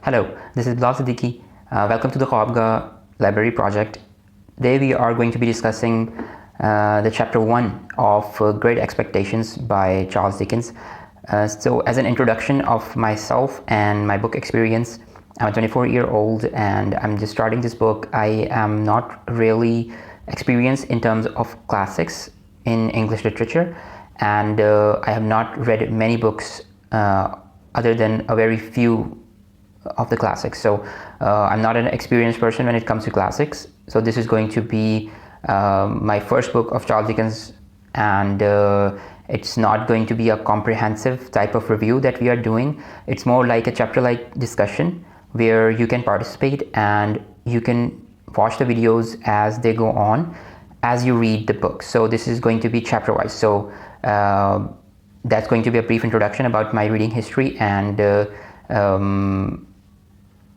Hello, this is Bilal Siddiqui. Welcome to the Khuaabgaah library project. Today we are going to be discussing the chapter 1 of Great Expectations by Charles Dickens. So as an introduction of myself and my book experience, I'm a 24-year-old and I'm just starting this book. I am not really experienced in terms of classics in English literature, and I have not read many books other than a very few of the classics. So I'm not an experienced person when it comes to classics. So this is going to be my first book of Charles Dickens, and it's not going to be a comprehensive type of review that we are doing. It's more like a chapter-like discussion where you can participate and you can watch the videos as they go on as you read the book. So this is going to be chapter-wise. So that's going to be a brief introduction about my reading history, and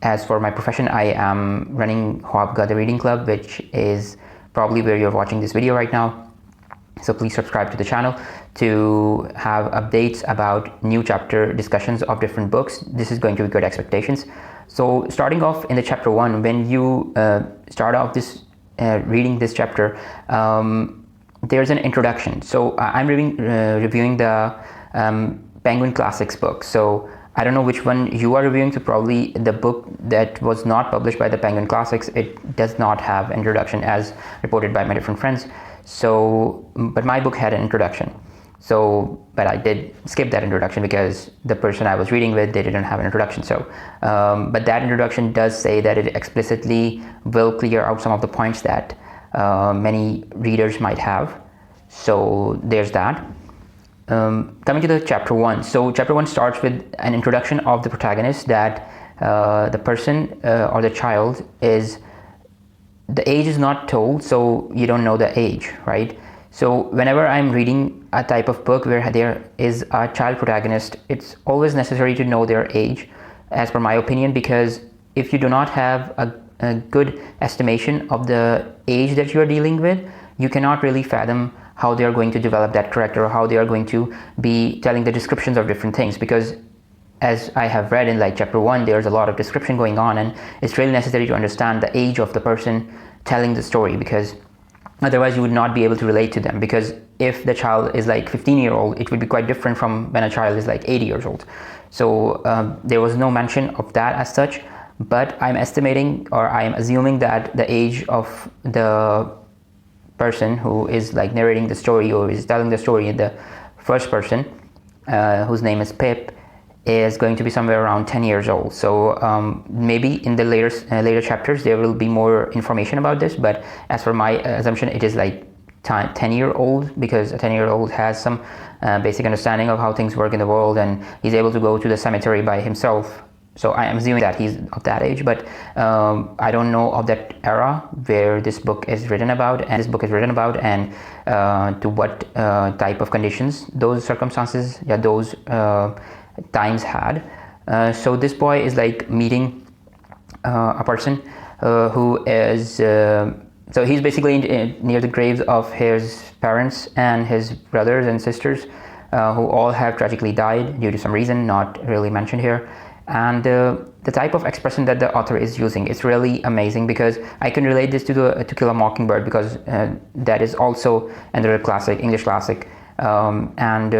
as for my profession, I am running Khuaabgaah, the reading club, which is probably where you're watching this video right now. So please subscribe to the channel to have updates about new chapter discussions of different books. This is going to be Great Expectations. So starting off in the chapter 1, when you start off this reading this chapter, there's an introduction. So I'm reviewing the Penguin Classics book. So I don't know which one you are reviewing, so probably the book that was not published by the Penguin Classics, it does not have introduction as reported by my different friends. So, but my book had an introduction. So, but I did skip that introduction because the person I was reading with, they didn't have an introduction. So, but that introduction does say that it explicitly will clear out some of the points that many readers might have. So there's that. Coming to the chapter 1. So chapter 1 starts with an introduction of the protagonist, that the person or the child is, the age is not told, so you don't know the age, right? So whenever I'm reading a type of book where there is a child protagonist, it's always necessary to know their age, as per my opinion, because if you do not have a good estimation of the age that you are dealing with, you cannot really fathom how they are going to develop that character, or how they are going to be telling the descriptions of different things. Because as I have read in like chapter 1, there's a lot of description going on, and it's really necessary to understand the age of the person telling the story, because otherwise you would not be able to relate to them. Because if the child is like 15-year-old, it would be quite different from when a child is like 80 years old. So there was no mention of that as such, but I'm estimating, or I am assuming, that the age of the person who is like narrating the story or is telling the story in the first person, whose name is Pip, is going to be somewhere around 10 years old. So maybe in the later chapters there will be more information about this, but as for my assumption, it is like 10-year-old, because a 10-year-old has some basic understanding of how things work in the world, and he's able to go to the cemetery by himself. So I am assuming that he's of that age, but I don't know of that era where this book is written about, and to what type of conditions those circumstances, those times had. So this boy is like meeting a person who is, so he's basically near the graves of his parents and his brothers and sisters, who all have tragically died due to some reason not really mentioned here. And the type of expression that the author is using is really amazing, because I can relate this to To Kill a Mockingbird, because that is also another classic, English classic, and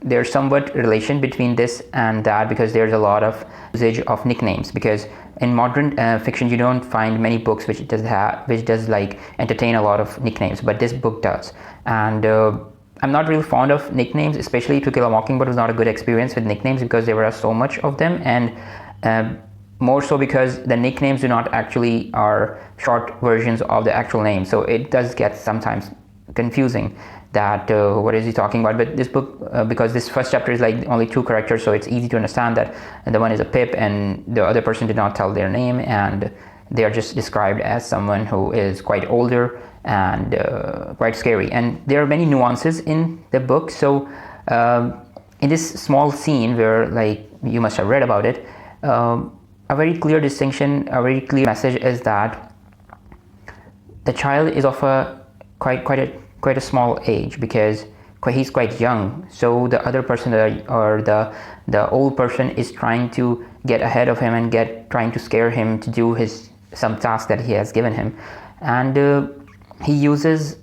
there's somewhat relation between this and that, because there's a lot of usage of nicknames. Because in modern fiction you don't find many books which does like entertain a lot of nicknames, but this book does. And I'm not really fond of nicknames, especially To Kill a Mockingbird was not a good experience with nicknames, because there were so much of them, and more so because the nicknames do not actually are short versions of the actual name. So it does get sometimes confusing that what is he talking about. But this book, because this first chapter is like only 2 characters, so it's easy to understand that the one is a Pip and the other person did not tell their name, and they are just described as someone who is quite older and quite scary. And there are many nuances in the book. So in this small scene where, like, you must have read about it, a very clear distinction, a very clear message is that the child is of a quite a small age, because he's quite young, so the other person or the old person is trying to get ahead of him and trying to scare him to do some task that he has given him, and he uses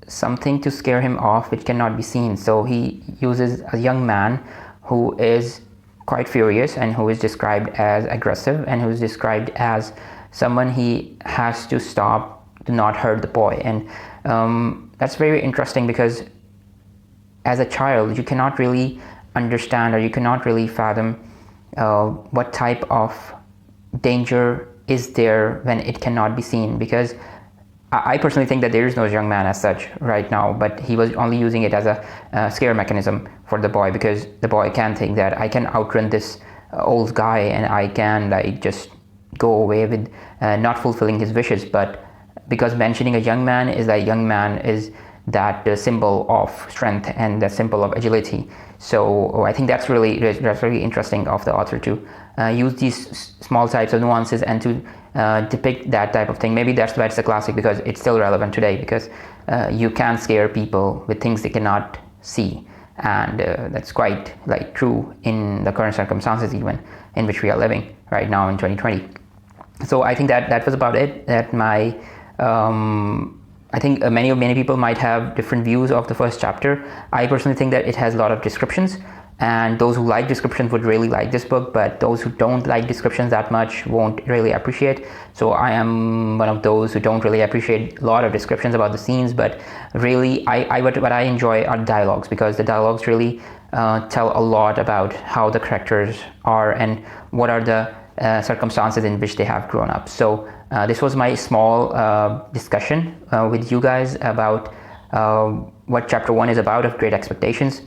something to scare him off which cannot be seen. So he uses a young man who is quite furious and who is described as aggressive and who is described as someone he has to stop to not hurt the boy. And that's very interesting, because as a child you cannot really understand, or you cannot really fathom what type of danger is there when it cannot be seen. Because I personally think that there is no young man as such right now, but he was only using it as a scare mechanism for the boy, because the boy can think that I can outrun this old guy and I can like just go away with not fulfilling his wishes. But because mentioning a young man is like, young man is that symbol of strength and the symbol of agility. So I think that's really interesting of the author to use these small types of nuances and to depict that type of thing. Maybe that's why it's a classic, because it's still relevant today, because you can scare people with things they cannot see, and that's quite like true in the current circumstances even in which we are living right now in 2020. So I think that was about it. That my I think many people might have different views of the first chapter. I personally think that it has a lot of descriptions, and those who like descriptions would really like this book, but those who don't like descriptions that much won't really appreciate. So I am one of those who don't really appreciate a lot of descriptions about the scenes, but really what I enjoy are dialogues, because the dialogues really tell a lot about how the characters are and what are the circumstances in which they have grown up. So this was my small discussion with you guys about what chapter 1 is about of Great Expectations.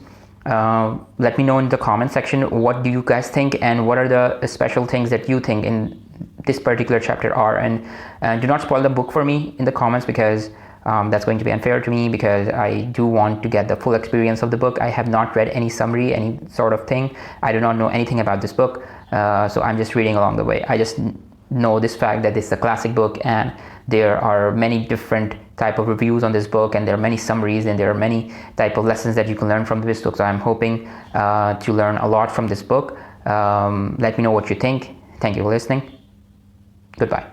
Let me know in the comment section, what do you guys think, and what are the special things that you think in this particular chapter are. And do not spoil the book for me in the comments, because that's going to be unfair to me, because I do want to get the full experience of the book. I have not read any summary, any sort of thing. I do not know anything about this book, so I'm just reading along the way. I just know this fact that this is a classic book, and there are many different type of reviews on this book, and there are many summaries, and there are many type of lessons that you can learn from this book. So I'm hoping to learn a lot from this book. Let me know what you think. Thank you for listening. Goodbye.